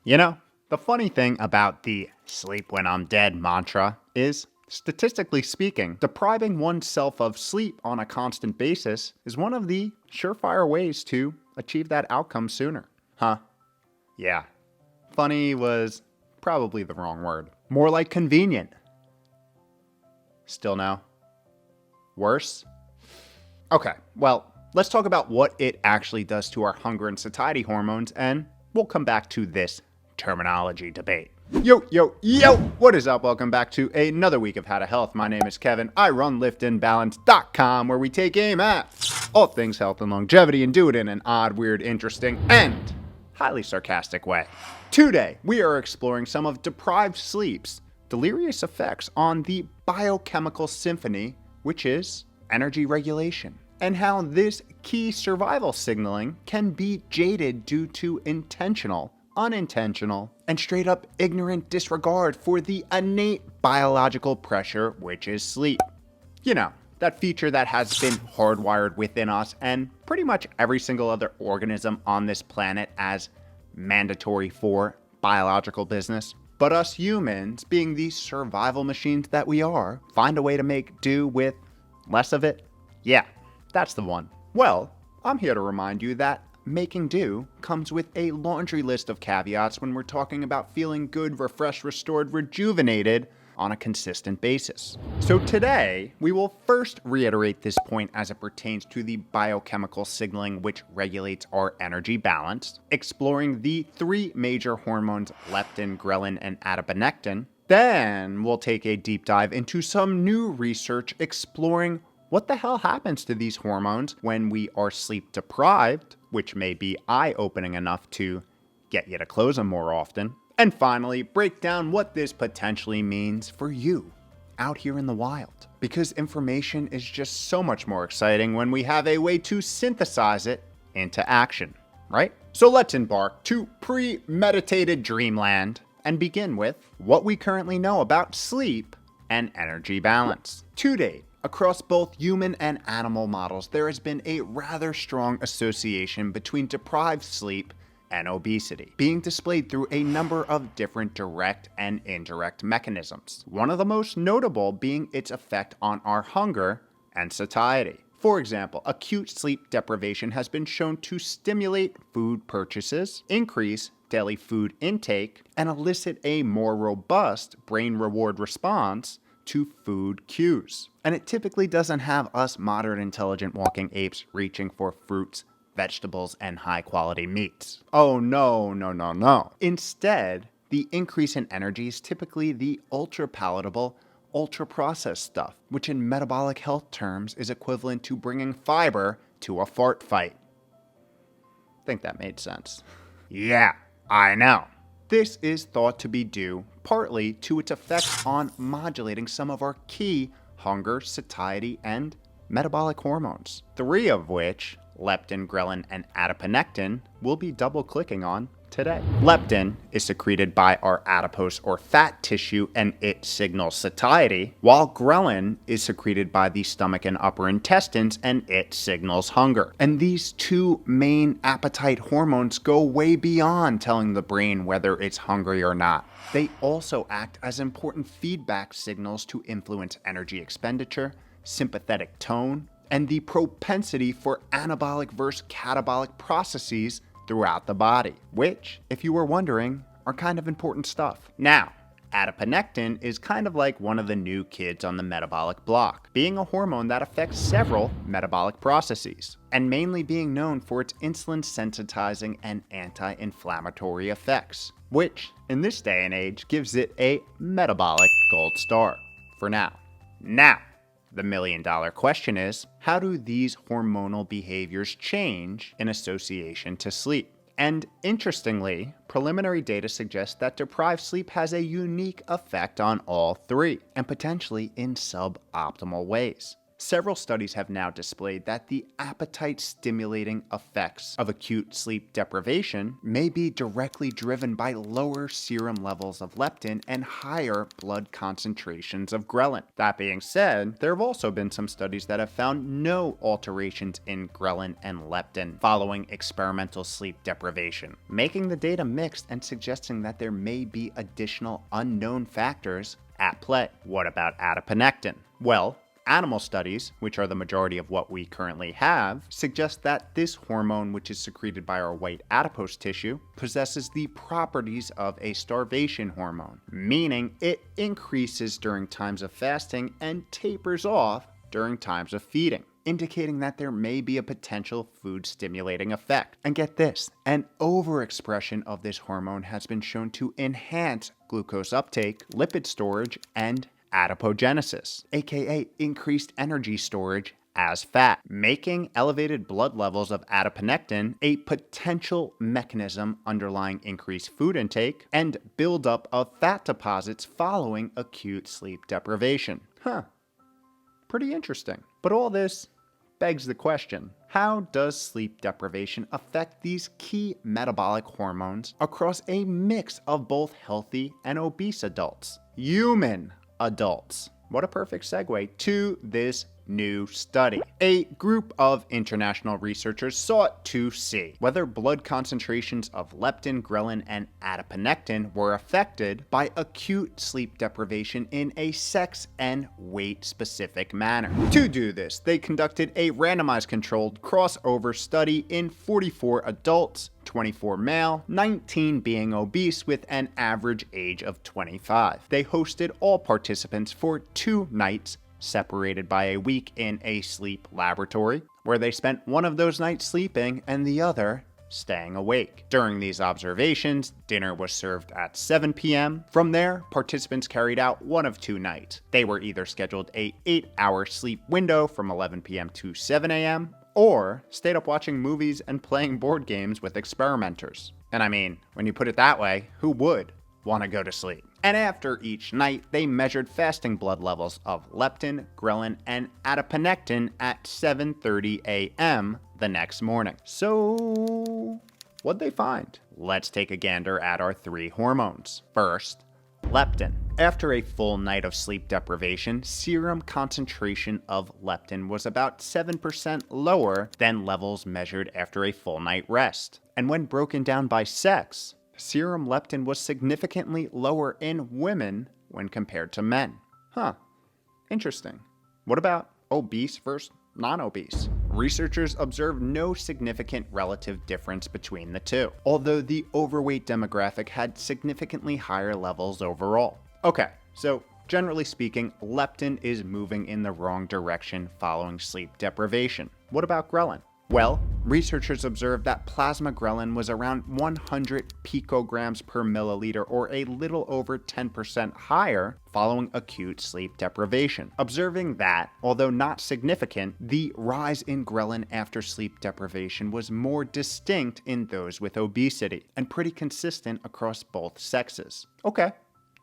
You know, the funny thing about the sleep when I'm dead mantra is, statistically speaking, depriving oneself of sleep on a constant basis is one of the surefire ways to achieve that outcome sooner. Huh? Yeah. Funny was probably the wrong word. More like convenient. Still no? Worse? Okay, well, let's talk about what it actually does to our hunger and satiety hormones, and we'll come back to this terminology debate. Yo, what is up? Welcome back to another week of How to Health. My name is Kevin. I run liftinbalance.com, where we take aim at all things health and longevity and do it in an odd, weird, interesting, and highly sarcastic way. Today, we are exploring some of deprived sleep's delirious effects on the biochemical symphony, which is energy regulation, and how this key survival signaling can be jaded due to intentional, unintentional, and straight up ignorant disregard for the innate biological pressure, which is sleep. You know, that feature that has been hardwired within us and pretty much every single other organism on this planet as mandatory for biological business. But us humans, being the survival machines that we are, find a way to make do with less of it? Yeah, that's the one. Well, I'm here to remind you that making do comes with a laundry list of caveats when we're talking about feeling good, refreshed, restored, rejuvenated on a consistent basis. So today, we will first reiterate this point as it pertains to the biochemical signaling which regulates our energy balance, exploring the three major hormones leptin, ghrelin, and adiponectin. Then we'll take a deep dive into some new research exploring what the hell happens to these hormones when we are sleep deprived, which may be eye-opening enough to get you to close them more often. And finally, break down what this potentially means for you out here in the wild. Because information is just so much more exciting when we have a way to synthesize it into action, right? So let's embark to premeditated dreamland and begin with what we currently know about sleep and energy balance. To date, across both human and animal models, there has been a rather strong association between deprived sleep and obesity, being displayed through a number of different direct and indirect mechanisms. One of the most notable being its effect on our hunger and satiety. For example, acute sleep deprivation has been shown to stimulate food purchases, increase daily food intake, and elicit a more robust brain reward response to food cues. And it typically doesn't have us moderate intelligent walking apes reaching for fruits, vegetables, and high-quality meats. Oh no. Instead, the increase in energy is typically the ultra-palatable, ultra-processed stuff, which in metabolic health terms is equivalent to bringing fiber to a fart fight. Think that made sense. Yeah, I know. This is thought to be due partly to its effects on modulating some of our key hunger, satiety, and metabolic hormones, three of which, leptin, ghrelin, and adiponectin, we'll be double-clicking on today. Leptin is secreted by our adipose or fat tissue and it signals satiety, while ghrelin is secreted by the stomach and upper intestines and it signals hunger. And these two main appetite hormones go way beyond telling the brain whether it's hungry or not. They also act as important feedback signals to influence energy expenditure, sympathetic tone, and the propensity for anabolic versus catabolic processes throughout the body, which, if you were wondering, are kind of important stuff. Now, adiponectin is kind of like one of the new kids on the metabolic block, being a hormone that affects several metabolic processes, and mainly being known for its insulin sensitizing and anti-inflammatory effects, which, in this day and age, gives it a metabolic gold star for now. Now, the million-dollar question is, how do these hormonal behaviors change in association to sleep? And interestingly, preliminary data suggests that deprived sleep has a unique effect on all three, and potentially in suboptimal ways. Several studies have now displayed that the appetite-stimulating effects of acute sleep deprivation may be directly driven by lower serum levels of leptin and higher blood concentrations of ghrelin. That being said, there have also been some studies that have found no alterations in ghrelin and leptin following experimental sleep deprivation, making the data mixed and suggesting that there may be additional unknown factors at play. What about adiponectin? Well, animal studies, which are the majority of what we currently have, suggest that this hormone, which is secreted by our white adipose tissue, possesses the properties of a starvation hormone, meaning it increases during times of fasting and tapers off during times of feeding, indicating that there may be a potential food-stimulating effect. And get this, an overexpression of this hormone has been shown to enhance glucose uptake, lipid storage, and adipogenesis, aka increased energy storage as fat, making elevated blood levels of adiponectin a potential mechanism underlying increased food intake and buildup of fat deposits following acute sleep deprivation. Pretty interesting. But all this begs the question, how does sleep deprivation affect these key metabolic hormones across a mix of both healthy and obese adults? Human adults. What a perfect segue to this new study. A group of international researchers sought to see whether blood concentrations of leptin, ghrelin, and adiponectin were affected by acute sleep deprivation in a sex and weight-specific manner. To do this, they conducted a randomized controlled crossover study in 44 adults, 24 male, 19 being obese with an average age of 25. They hosted all participants for 2 nights, separated by a week in a sleep laboratory, where they spent one of those nights sleeping and the other staying awake. During these observations, dinner was served at 7 p.m. From there, participants carried out one of 2 nights. They were either scheduled a 8-hour sleep window from 11 p.m. to 7 a.m., or stayed up watching movies and playing board games with experimenters. And I mean, when you put it that way, who would want to go to sleep? And after each night, they measured fasting blood levels of leptin, ghrelin, and adiponectin at 7:30 a.m. the next morning. So, what'd they find? Let's take a gander at our 3 hormones. First, leptin. After a full night of sleep deprivation, serum concentration of leptin was about 7% lower than levels measured after a full night rest. And when broken down by sex, serum leptin was significantly lower in women when compared to men. Interesting. What about obese versus non-obese? Researchers observed no significant relative difference between the two, although the overweight demographic had significantly higher levels overall. Okay, so generally speaking, leptin is moving in the wrong direction following sleep deprivation. What about ghrelin? Well, researchers observed that plasma ghrelin was around 100 picograms per milliliter, or a little over 10% higher following acute sleep deprivation, observing that, although not significant, the rise in ghrelin after sleep deprivation was more distinct in those with obesity, and pretty consistent across both sexes. Okay,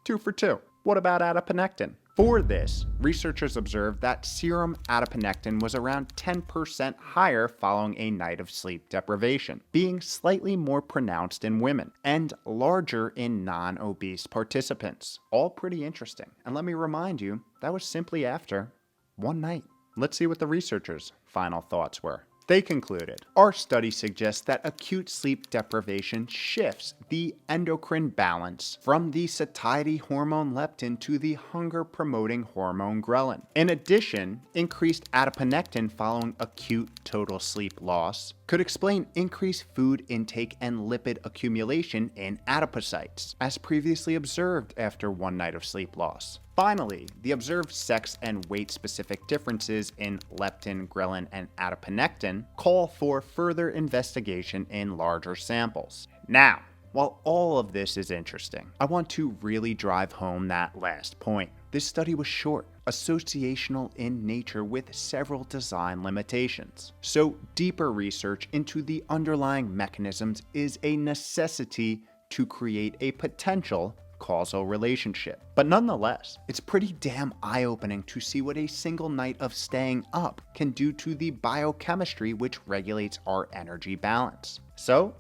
2 for 2. What about adiponectin? For this, researchers observed that serum adiponectin was around 10% higher following a night of sleep deprivation, being slightly more pronounced in women and larger in non-obese participants. All pretty interesting. And let me remind you, that was simply after 1 night. Let's see what the researchers' final thoughts were. They concluded, our study suggests that acute sleep deprivation shifts the endocrine balance from the satiety hormone leptin to the hunger-promoting hormone ghrelin. In addition, increased adiponectin following acute total sleep loss could explain increased food intake and lipid accumulation in adipocytes, as previously observed after 1 night of sleep loss. Finally, the observed sex and weight-specific differences in leptin, ghrelin, and adiponectin call for further investigation in larger samples. Now, while all of this is interesting, I want to really drive home that last point. This study was short, associational in nature with several design limitations. So deeper research into the underlying mechanisms is a necessity to create a potential causal relationship. But nonetheless, it's pretty damn eye-opening to see what a single night of staying up can do to the biochemistry which regulates our energy balance. So,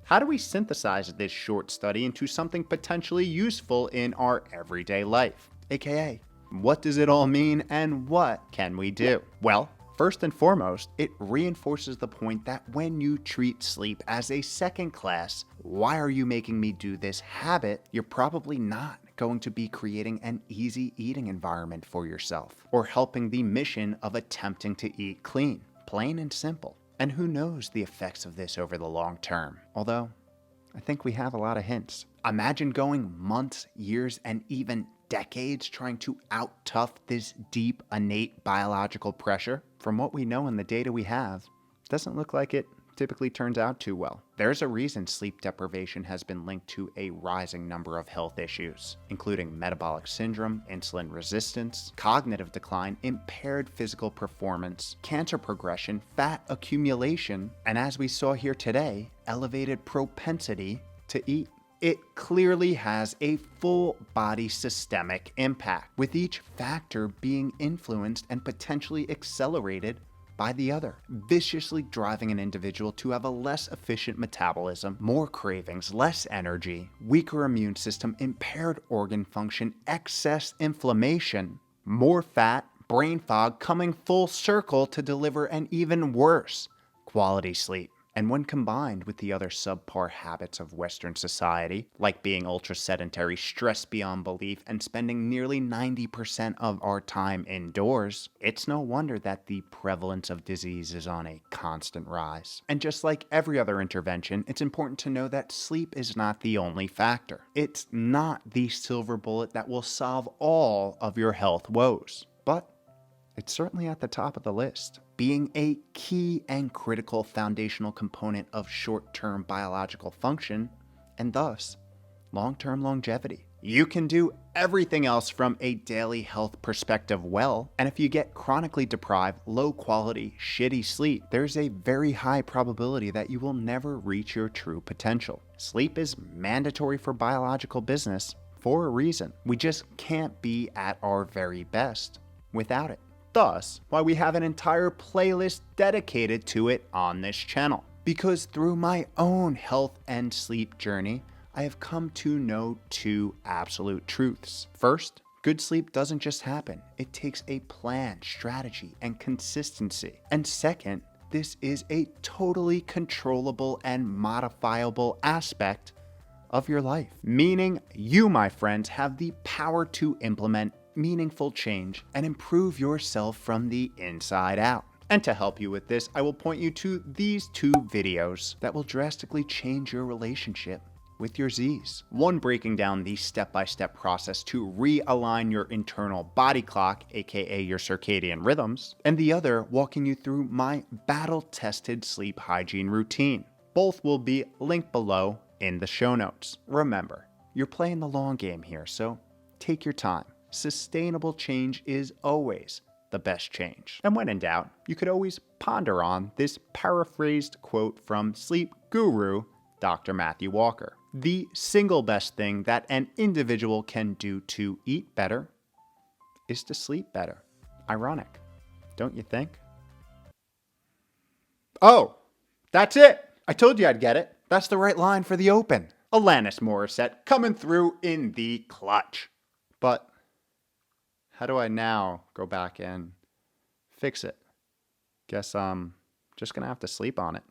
how do we synthesize this short study into something potentially useful in our everyday life? AKA, what does it all mean and what can we do? Well, first and foremost, it reinforces the point that when you treat sleep as a second class, why are you making me do this habit, you're probably not going to be creating an easy eating environment for yourself or helping the mission of attempting to eat clean, plain and simple. And who knows the effects of this over the long term? Although, I think we have a lot of hints. Imagine going months, years, and even decades trying to out-tough this deep, innate biological pressure. From what we know and the data we have, doesn't look like it typically turns out too well. There's a reason sleep deprivation has been linked to a rising number of health issues, including metabolic syndrome, insulin resistance, cognitive decline, impaired physical performance, cancer progression, fat accumulation, and as we saw here today, elevated propensity to eat. It clearly has a full body systemic impact, with each factor being influenced and potentially accelerated by the other, viciously driving an individual to have a less efficient metabolism, more cravings, less energy, weaker immune system, impaired organ function, excess inflammation, more fat, brain fog, coming full circle to deliver an even worse quality sleep. And when combined with the other subpar habits of Western society, like being ultra-sedentary, stressed beyond belief, and spending nearly 90% of our time indoors, it's no wonder that the prevalence of disease is on a constant rise. And just like every other intervention, it's important to know that sleep is not the only factor. It's not the silver bullet that will solve all of your health woes, but it's certainly at the top of the list, being a key and critical foundational component of short-term biological function and thus long-term longevity. You can do everything else from a daily health perspective well, and if you get chronically deprived, low-quality, shitty sleep, there's a very high probability that you will never reach your true potential. Sleep is mandatory for biological business for a reason. We just can't be at our very best without it. Thus, why we have an entire playlist dedicated to it on this channel. Because through my own health and sleep journey, I have come to know two absolute truths. First, good sleep doesn't just happen. It takes a plan, strategy, and consistency. And second, this is a totally controllable and modifiable aspect of your life. Meaning you, my friends, have the power to implement meaningful change and improve yourself from the inside out. And to help you with this, I will point you to these two videos that will drastically change your relationship with your Z's. One breaking down the step-by-step process to realign your internal body clock, aka your circadian rhythms, and the other walking you through my battle-tested sleep hygiene routine. Both will be linked below in the show notes. Remember, you're playing the long game here, so take your time. Sustainable change is always the best change. And when in doubt, you could always ponder on this paraphrased quote from sleep guru Dr. Matthew Walker. The single best thing that an individual can do to eat better is to sleep better. Ironic, don't you think? Oh, that's it. I told you I'd get it. That's the right line for the open. Alanis Morissette coming through in the clutch. But how do I now go back and fix it? Guess I'm just gonna have to sleep on it.